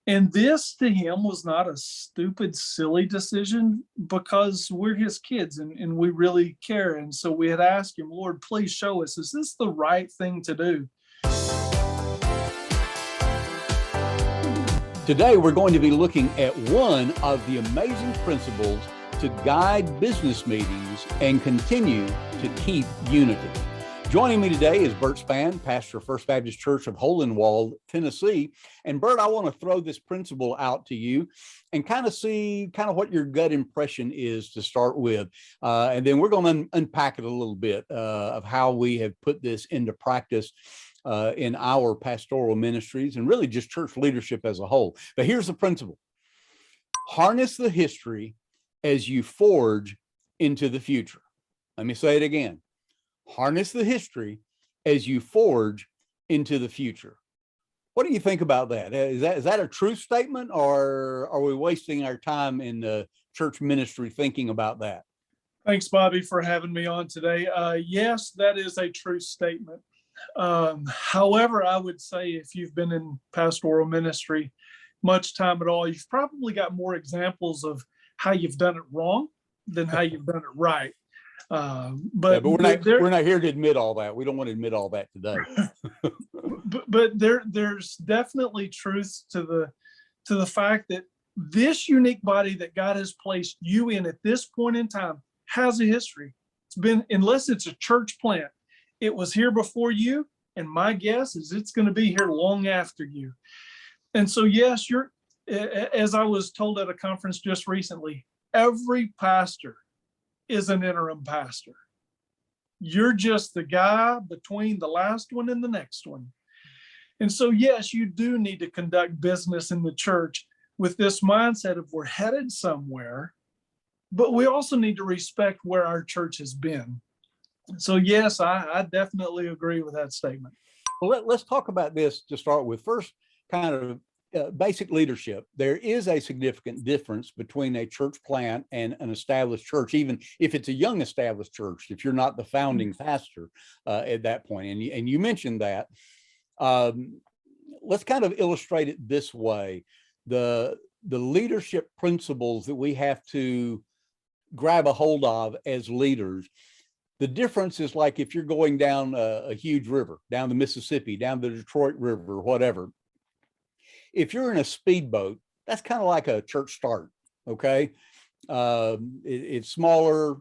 And this to him was not a stupid, silly decision because we're his kids and we really care. And so we had asked him, Lord, please show us, is this the right thing to do? Today, we're going to be looking at one of the amazing principles to guide business meetings and continue to keep unity. Joining me today is Bert Spann, pastor of First Baptist Church of Hohenwald, Tennessee. And Bert, I want to throw this principle out to you and kind of see what your gut impression is to start with. And then we're going to unpack it a little bit of how we have put this into practice in our pastoral ministries and really just church leadership as a whole. But here's the principle. Harness the history as you forge into the future. Let me say it again. Harness the history as you forge into the future. What do you think about that? Is that a true statement, or are we wasting our time in the church ministry thinking about that? Thanks, Bobby, for having me on today. Yes, that is a true statement. However, I would say if you've been in pastoral ministry much time at all, you've probably got more examples of how you've done it wrong than how you've done it right. But we're not here to admit all that. We don't want to admit all that today. but there's definitely truth to the fact that this unique body that God has placed you in at this point in time has a history. It's been, unless it's a church plant, it was here before you, and my guess is it's going to be here long after you. And so, yes, as I was told at a conference just recently, every pastor is an interim pastor. You're just the guy between the last one and the next one. And so, yes, you do need to conduct business in the church with this mindset of we're headed somewhere, but we also need to respect where our church has been. So, yes, I definitely agree with that statement. Well, let's talk about this to start with. First, kind of basic leadership. There is a significant difference between a church plant and an established church, even if it's a young established church, if you're not the founding pastor at that point. And you mentioned that. Let's kind of illustrate it this way. The leadership principles that we have to grab a hold of as leaders. The difference is like if you're going down a huge river, down the Mississippi, down the Detroit River, whatever. If you're in a speedboat, that's kind of like a church start, okay? It's smaller,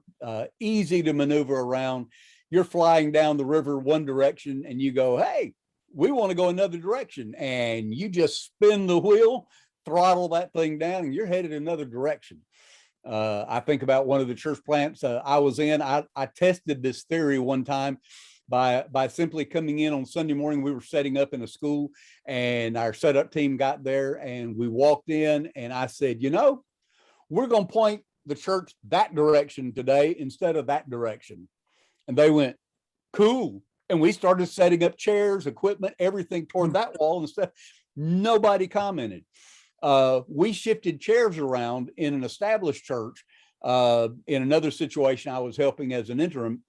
easy to maneuver around. You're flying down the river one direction and you go, hey, we want to go another direction. And you just spin the wheel, throttle that thing down, and you're headed another direction. I think about one of the church plants I was in. I tested this theory one time by simply coming in on Sunday morning. We were setting up in a school, and our setup team got there, and we walked in, and I said, we're going to point the church that direction today instead of that direction. And they went, cool. And we started setting up chairs, equipment, everything toward that wall and stuff. Nobody commented. We shifted chairs around in an established church. In another situation, I was helping as an interim.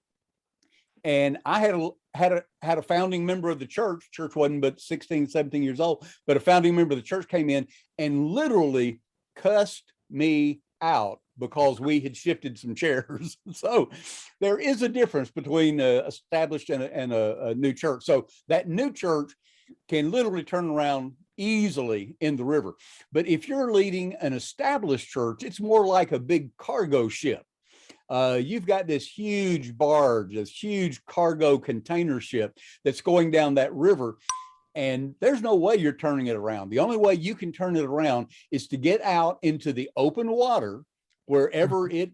And I had a founding member of the church. Church wasn't but 16, 17 years old, but a founding member of the church came in and literally cussed me out because we had shifted some chairs. So there is a difference between established and a new church. So that new church can literally turn around easily in the river. But if you're leading an established church, it's more like a big cargo ship. You've got this huge barge, this huge cargo container ship that's going down that river, and there's no way you're turning it around. The only way you can turn it around is to get out into the open water wherever it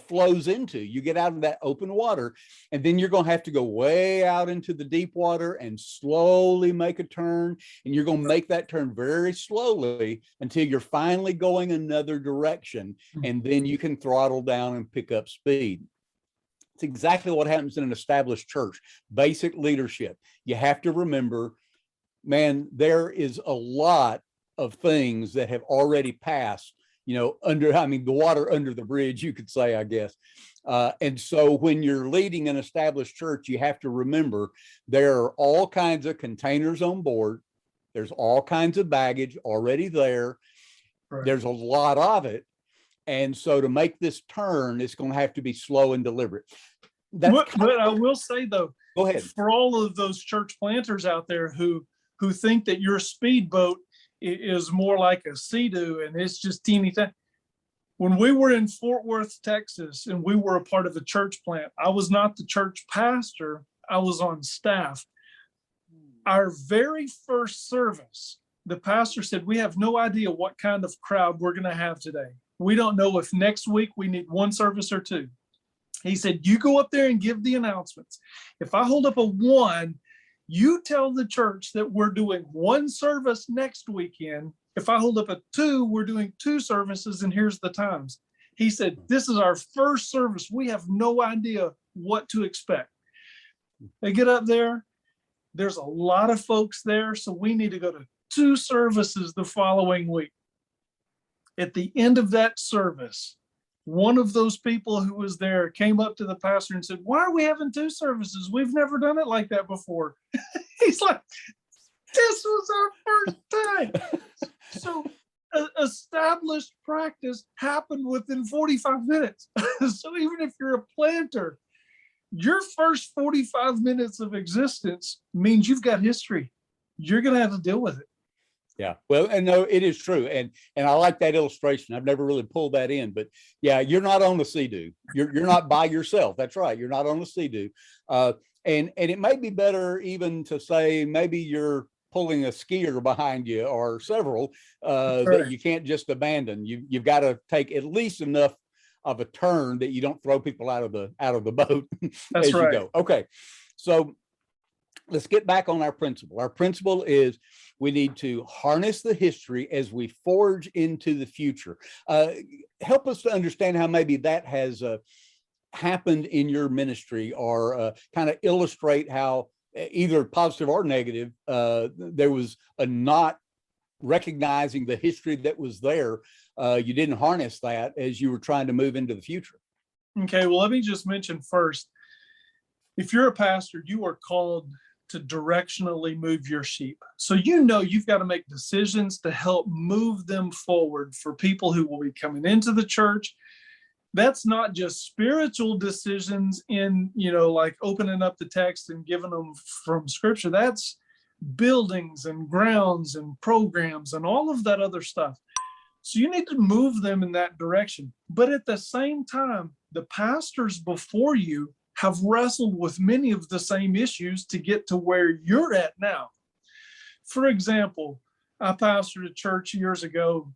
flows into. You get out of that open water, and then you're going to have to go way out into the deep water and slowly make a turn. And you're going to make that turn very slowly until you're finally going another direction. And then you can throttle down and pick up speed. It's exactly what happens in an established church. Basic leadership. You have to remember, man, there is a lot of things that have already passed the water under the bridge, you could say, I guess. And so when you're leading an established church, you have to remember there are all kinds of containers on board. There's all kinds of baggage already there. Right. There's a lot of it. And so to make this turn, it's going to have to be slow and deliberate. But I will say though, go ahead. For all of those church planters out there who think that your speedboat is more like a Sea-Doo and it's just teeny tiny. When we were in Fort Worth, Texas, and we were a part of a church plant, I was not the church pastor, I was on staff. Our very first service, the pastor said, we have no idea what kind of crowd we're going to have today. We don't know if next week we need one service or two. He said, you go up there and give the announcements. If I hold up a 1, you tell the church that we're doing 1 service next weekend. If I hold up a 2, we're doing 2 services and here's the times. He said, this is our first service. We have no idea what to expect. They get up there. There's a lot of folks there. So we need to go to 2 services the following week. At the end of that service, one of those people who was there came up to the pastor and said, why are we having 2 services? We've never done it like that before. He's like, this was our first time. So established practice happened within 45 minutes. So even if you're a planter, your first 45 minutes of existence means you've got history. You're going to have to deal with it. Yeah, well, and no, it is true. And I like that illustration. I've never really pulled that in, but yeah, you're not on the Sea-Doo. You're not by yourself. That's right. You're not on the Sea-Doo. And it may be better even to say maybe you're pulling a skier behind you or several that you can't just abandon. You've got to take at least enough of a turn that you don't throw people out of the boat as you go. Okay, so let's get back on our principle. Our principle is we need to harness the history as we forge into the future. Help us to understand how maybe that has happened in your ministry, or kind of illustrate how either positive or negative, there was a not recognizing the history that was there. You didn't harness that as you were trying to move into the future. Okay, well, let me just mention first, if you're a pastor, you are called to directionally move your sheep. So you've got to make decisions to help move them forward for people who will be coming into the church. That's not just spiritual decisions in, like opening up the text and giving them from scripture. That's buildings and grounds and programs and all of that other stuff. So you need to move them in that direction. But at the same time, the pastors before you have wrestled with many of the same issues to get to where you're at now. For example, I pastored a church years ago,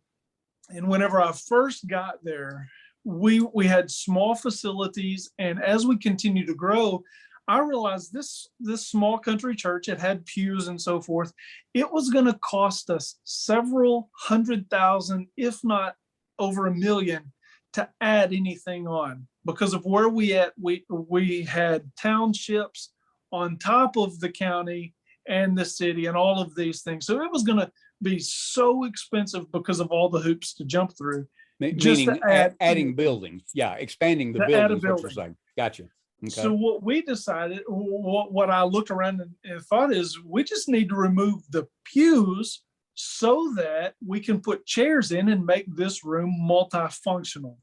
and whenever I first got there, we had small facilities, and as we continue to grow, I realized this small country church, it had pews and so forth. It was going to cost us several $100,000, if not over $1 million, to add anything on, because of where we had townships on top of the county and the city and all of these things. So it was going to be so expensive because of all the hoops to jump through. Meaning adding buildings. Yeah, expanding the buildings, what you're saying. Gotcha. Okay. So what we decided, what I looked around and thought is, we just need to remove the pews so that we can put chairs in and make this room multifunctional.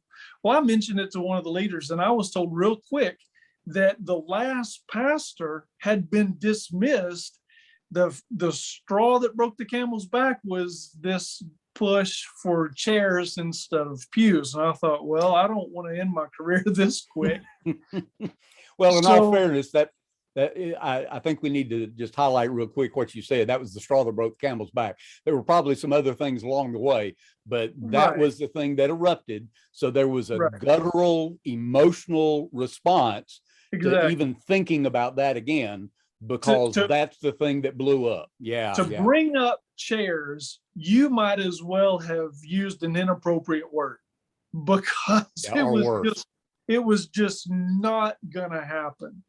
Well, I mentioned it to one of the leaders, and I was told real quick that the last pastor had been dismissed. The straw that broke the camel's back was this push for chairs instead of pews. And I thought, well, I don't want to end my career this quick. Well, in all fairness, that I think we need to just highlight real quick what you said. That was the straw that broke the camel's back. There were probably some other things along the way, but that was the thing that erupted. So there was a guttural, emotional response to even thinking about that again, because that's the thing that blew up. Yeah. To bring up chairs, you might as well have used an inappropriate word, because it was just not gonna happen.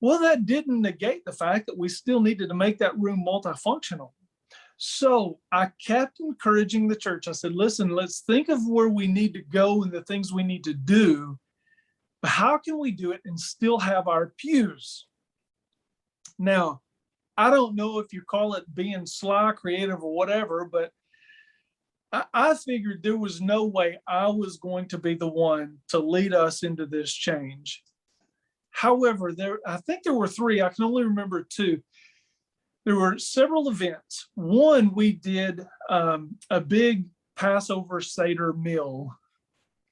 Well, that didn't negate the fact that we still needed to make that room multifunctional. So I kept encouraging the church. I said, listen, let's think of where we need to go and the things we need to do. But how can we do it and still have our pews? Now, I don't know if you call it being sly, creative, or whatever, but I figured there was no way I was going to be the one to lead us into this change. However, I think there were three. I can only remember two. There were several events. One, we did a big Passover Seder meal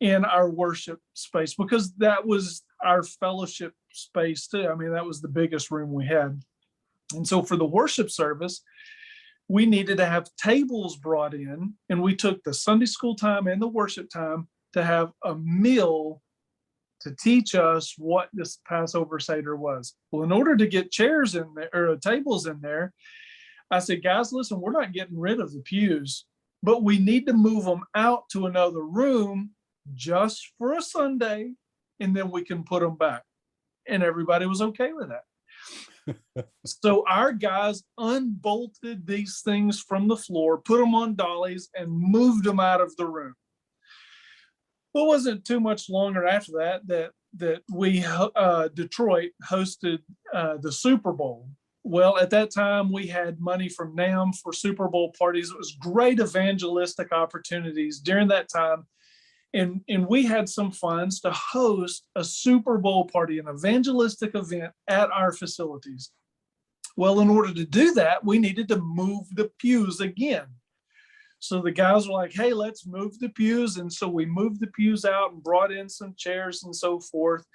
in our worship space because that was our fellowship space too. I mean, that was the biggest room we had. And so for the worship service, we needed to have tables brought in, and we took the Sunday school time and the worship time to have a meal to teach us what this Passover Seder was. Well, in order to get chairs in there or tables in there, I said, guys, listen, we're not getting rid of the pews, but we need to move them out to another room just for a Sunday, and then we can put them back. And everybody was okay with that. So our guys unbolted these things from the floor, put them on dollies, and moved them out of the room. Well, it wasn't too much longer after that we Detroit hosted the Super Bowl. Well, at that time, we had money from NAM for Super Bowl parties. It was great evangelistic opportunities during that time. And we had some funds to host a Super Bowl party, an evangelistic event at our facilities. Well, in order to do that, we needed to move the pews again. So the guys were like, hey, let's move the pews. And so we moved the pews out and brought in some chairs and so forth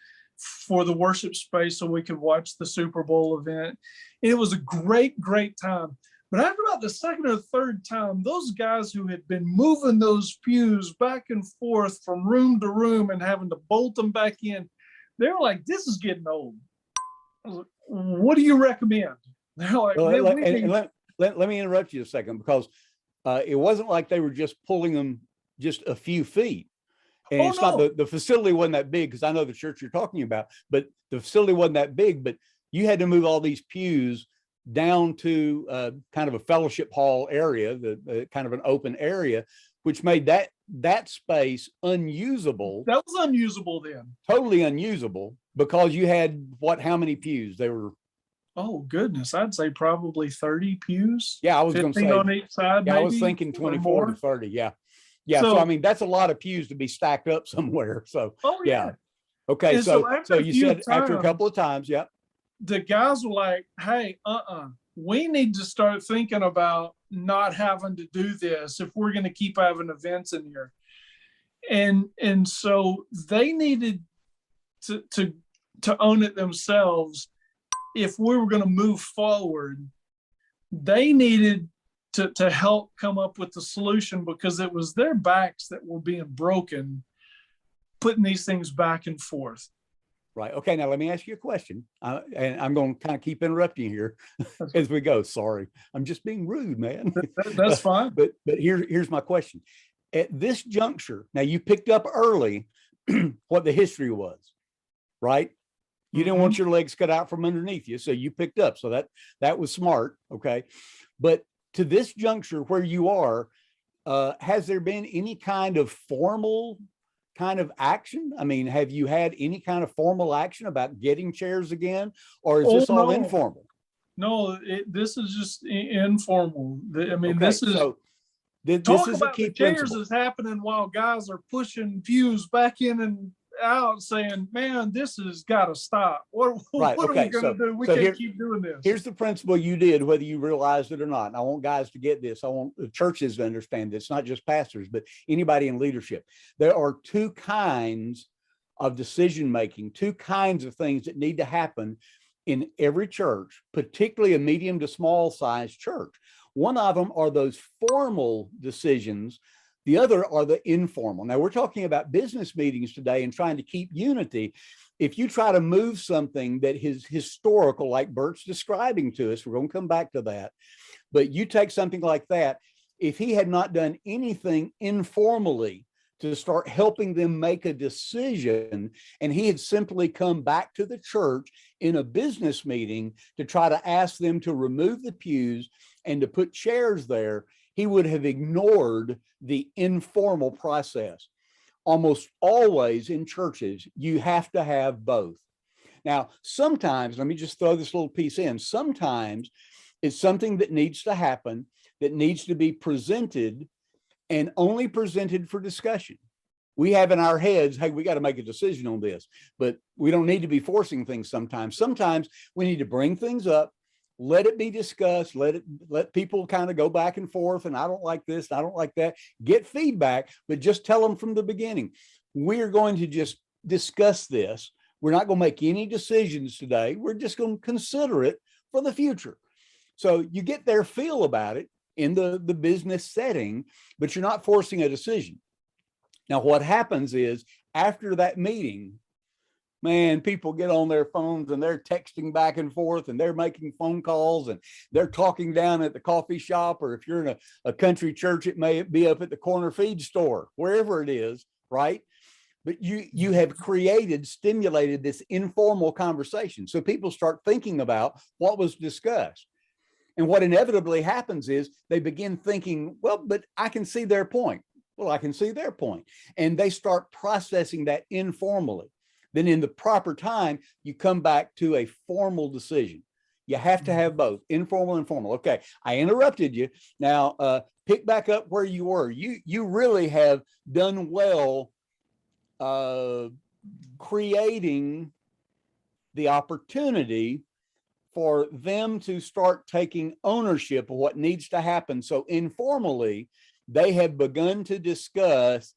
for the worship space so we could watch the Super Bowl event. It was a great, great time. But after about the second or third time, those guys who had been moving those pews back and forth from room to room and having to bolt them back in, they were like, this is getting old. I was like, what do you recommend? They're like, well, let me interrupt you a second, because it wasn't like they were just pulling them just a few feet. And it's not the facility wasn't that big, because I know the church you're talking about, but the facility wasn't that big, but you had to move all these pews down to kind of a fellowship hall area, the kind of an open area, which made that space unusable. That was unusable then. Totally unusable, because you had how many pews? They were, oh goodness, I'd say probably 30 pews. Yeah, I was going to say on each side. Yeah, maybe, I was thinking 24 to 30. Yeah. Yeah. So I mean, that's a lot of pews to be stacked up somewhere. So yeah. Okay. And so you said after a times, couple of times, yeah. The guys were like, hey, we need to start thinking about not having to do this if we're going to keep having events in here. And so they needed to own it themselves. If we were going to move forward, they needed to help come up with the solution, because it was their backs that were being broken, putting these things back and forth. Right. Okay. Now let me ask you a question, and I'm going to kind of keep interrupting here as we go. Sorry, I'm just being rude, man. That's fine. But here's my question. At this juncture, now you picked up early what the history was, right? You didn't want your legs cut out from underneath you, so you picked up. So that was smart. Okay. But to this juncture where you are, has there been any kind of formal kind of action? I mean, have you had any kind of formal action about getting chairs again, or is this all informal? No, this is just informal. I mean, okay, this is so this is a key chairs principle. is happening while guys are pushing pews back in and out, saying, man, this has got to stop. What Right. are Okay. we going to do? We can't keep doing this. Here's the principle you did, whether you realized it or not. And I want guys to get this. I want the churches to understand this, not just pastors, but anybody in leadership. There are two kinds of decision-making, two kinds of things that need to happen in every church, particularly a medium to small size church. One of them are those formal decisions. The other are the informal. Now, we're talking about business meetings today and trying to keep unity. If you try to move something that is historical, like Bert's describing to us, we're going to come back to that. But you take something like that, if he had not done anything informally to start helping them make a decision, and he had simply come back to the church in a business meeting to try to ask them to remove the pews and to put chairs there, he would have ignored the informal process. Almost always in churches, you have to have both. Now, sometimes, let me just throw this little piece in. Sometimes It's something that needs to happen, that needs to be presented, and only presented for discussion. We have in our heads, hey, we got to make a decision on this, but we don't need to be forcing things sometimes. Sometimes we need to bring things up, let it be discussed, let people kind of go back and forth, and I don't like this, I don't like that, get feedback, but just tell them from the beginning, we're going to just discuss this. We're not going to make any decisions today. We're just going to consider it for the future. So you get their feel about it in the business setting, but you're not forcing a decision. Now, what happens is after that meeting, man, people get on their phones and they're texting back and forth and they're making phone calls and they're talking down at the coffee shop, or if you're in a country church, it may be up at the corner feed store, wherever it is, right? But you have stimulated this informal conversation. So people start thinking about what was discussed. And what inevitably happens is they begin thinking, well, but I can see their point. Well, I can see their point. And they start processing that informally. Then in the proper time, you come back to a formal decision. You have to have both, informal and formal. Okay, I interrupted you. Now, pick back up where you were. You really have done well creating the opportunity for them to start taking ownership of what needs to happen. So informally, they have begun to discuss,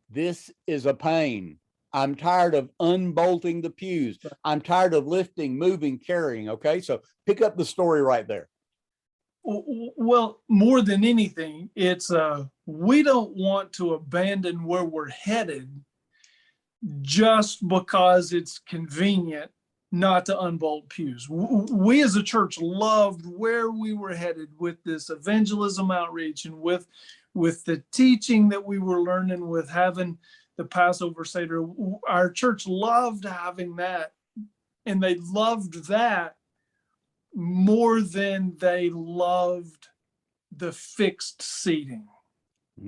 this is a pain. I'm tired of unbolting the pews. I'm tired of lifting, moving, carrying. Okay, so pick up the story right there. Well, more than anything, it's we don't want to abandon where we're headed just because it's convenient not to unbolt pews. We as a church loved where we were headed with this evangelism outreach and with the teaching that we were learning, with having the Passover Seder. Our church loved having that, and they loved that more than they loved the fixed seating.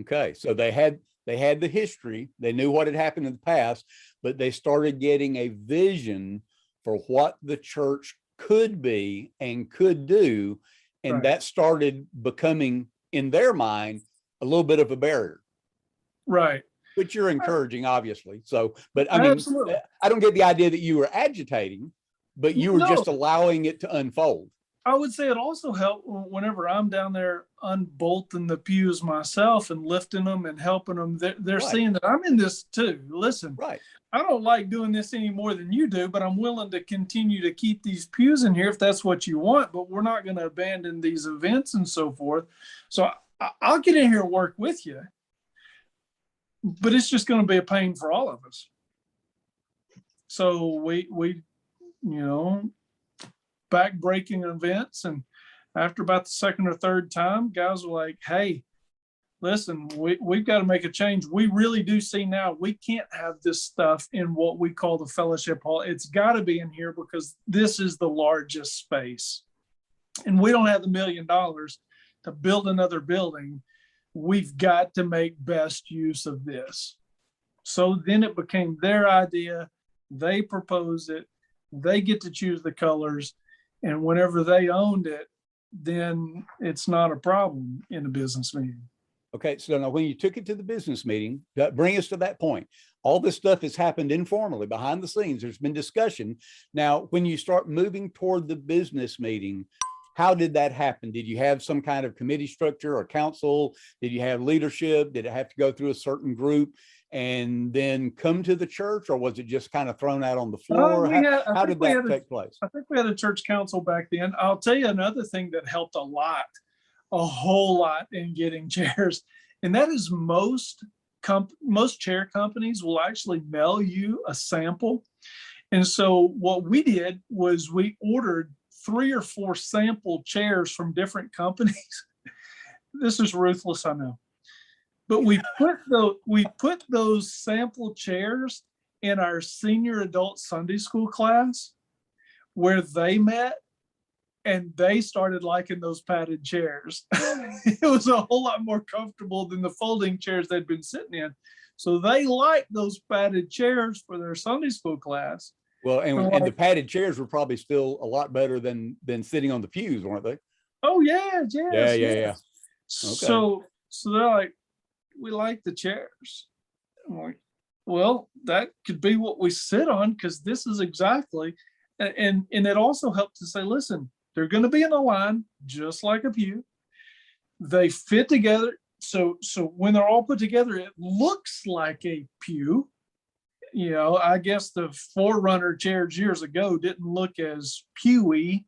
Okay, so they had the history, they knew what had happened in the past, but they started getting a vision for what the church could be and could do, and Right. that started becoming, in their mind, a little bit of a barrier. Right. Which you're encouraging, obviously. So, but I mean, Absolutely. I don't get the idea that you were agitating, but you were just allowing it to unfold. I would say it also helped whenever I'm down there unbolting the pews myself and lifting them and helping them. They're Right. seeing that I'm in this too. Listen, Right. I don't like doing this any more than you do, but I'm willing to continue to keep these pews in here if that's what you want, but we're not going to abandon these events and so forth. So I'll get in here and work with you, but it's just going to be a pain for all of us. So we back-breaking events, and after about the second or third time, guys were like, hey, listen, we've got to make a change. We really do see now we can't have this stuff in what we call the fellowship hall. It's got to be in here because this is the largest space, and we don't have the $1 million to build another building. We've got to make best use of this. So then it became their idea. They proposed it. They get to choose the colors. And whenever they owned it, then it's not a problem in a business meeting. Okay, so now when you took it to the business meeting, bring us to that point. All this stuff has happened informally, behind the scenes. There's been discussion. Now, when you start moving toward the business meeting, how did that happen? Did you have some kind of committee structure or council? Did you have leadership? Did it have to go through a certain group and then come to the church, or was it just kind of thrown out on the floor? How did that take place? I think we had a church council back then. I'll tell you another thing that helped a whole lot in getting chairs, and that is most chair companies will actually mail you a sample. And so what we did was we ordered 3 or 4 sample chairs from different companies. This is ruthless, I know. But we put those sample chairs in our senior adult Sunday school class where they met, and they started liking those padded chairs. It was a whole lot more comfortable than the folding chairs they'd been sitting in. So they liked those padded chairs for their Sunday school class. Well, and the padded chairs were probably still a lot better than sitting on the pews, weren't they? Oh yeah, Yeah, yes, yeah, yes. yeah. Okay. So they're like, we like the chairs. I'm like, well, that could be what we sit on because this is exactly, and it also helped to say, listen, they're going to be in a line just like a pew. They fit together. So when they're all put together, it looks like a pew. You know, I guess the Forerunner chairs years ago didn't look as pewy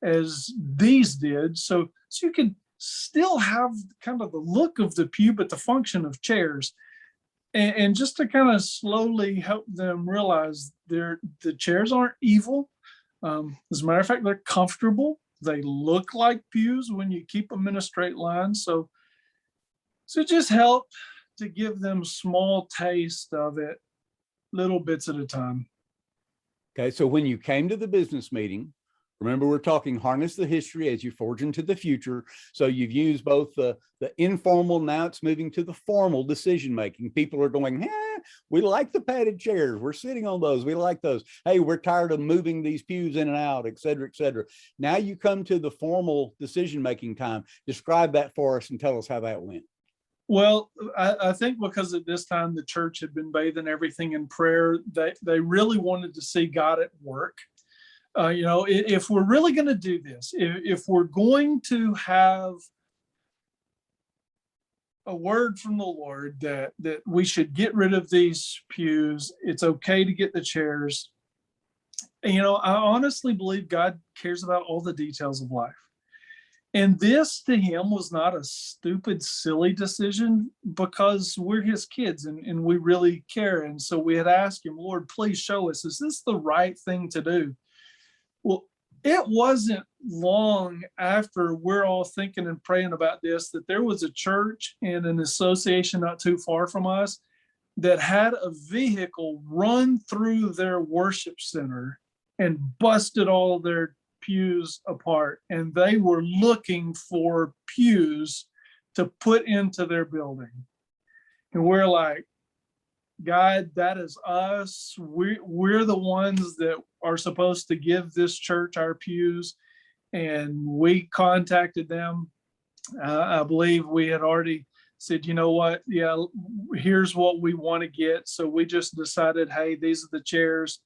as these did. So you can still have kind of the look of the pew, but the function of chairs. And just to kind of slowly help them realize the chairs aren't evil. As a matter of fact, they're comfortable. They look like pews when you keep them in a straight line. So it just helped to give them small taste of it, little bits at a time. Okay. So when you came to the business meeting, remember we're talking harness the history as you forge into the future. So you've used both the informal, now it's moving to the formal decision making. People are going, we like the padded chairs. We're sitting on those. We like those. Hey, we're tired of moving these pews in and out, et cetera, et cetera. Now you come to the formal decision making time. Describe that for us and tell us how that went. Well, I think because at this time the church had been bathing everything in prayer, they really wanted to see God at work. You know, if we're really going to do this, if we're going to have a word from the Lord that we should get rid of these pews, it's okay to get the chairs. And, you know, I honestly believe God cares about all the details of life. And this to him was not a stupid, silly decision because we're his kids and we really care. And so we had asked him, Lord, please show us, is this the right thing to do? Well, it wasn't long after we're all thinking and praying about this that there was a church and an association not too far from us that had a vehicle run through their worship center and busted all their pews apart. And they were looking for pews to put into their building. And we're like, God, that is us. We're the ones that are supposed to give this church our pews. And we contacted them. I believe we had already said, you know what? Yeah, here's what we want to get. So we just decided, hey, these are the chairs.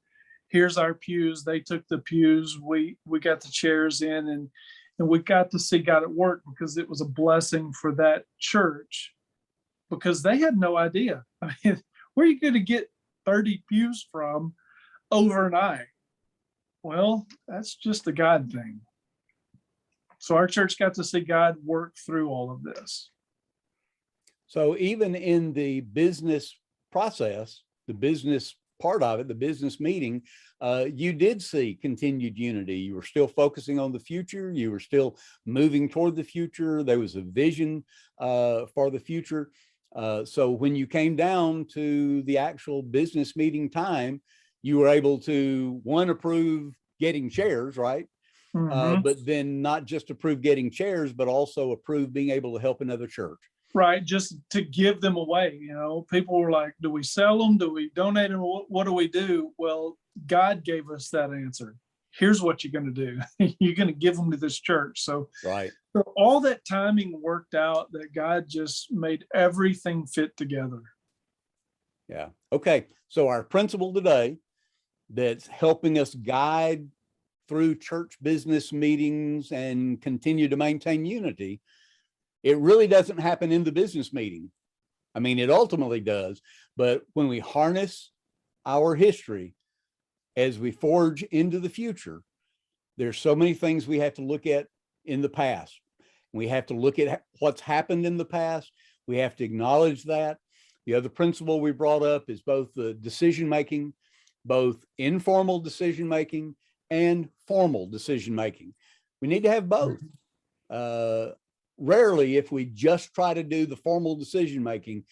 Here's our pews. They took the pews. We got the chairs in, and we got to see God at work because it was a blessing for that church because they had no idea. I mean, where are you going to get 30 pews from overnight? Well, that's just a God thing. So our church got to see God work through all of this. So even in the business process, the business part of it, the business meeting, you did see continued unity. You were still focusing on the future. You were still moving toward the future. There was a vision for the future. So when you came down to the actual business meeting time, you were able to, one, approve getting chairs, right? But then not just approve getting chairs, but also approve being able to help another church. Right, just to give them away. You know, people were like, do we sell them? Do we donate them? What do we do? Well, God gave us that answer. Here's what you're going to do. You're going to give them to this church. So, right. So all that timing worked out that God just made everything fit together. Yeah. Okay. So our principle today that's helping us guide through church business meetings and continue to maintain unity, it really doesn't happen in the business meeting. I mean, it ultimately does, but when we harness our history as we forge into the future, there's so many things we have to look at in the past. We have to look at what's happened in the past. We have to acknowledge that. The other principle we brought up is both the decision-making, both informal decision-making and formal decision-making. We need to have both. Rarely, if we just try to do the formal decision-making,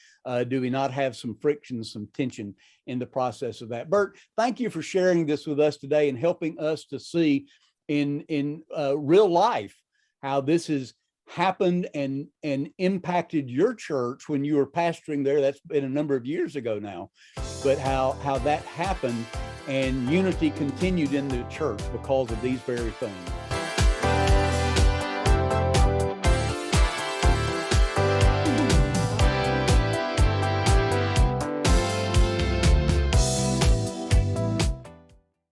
do we not have some friction, some tension in the process of that. Bert, thank you for sharing this with us today and helping us to see in real life how this has happened and impacted your church when you were pastoring there. That's been a number of years ago now, but how that happened and unity continued in the church because of these very things.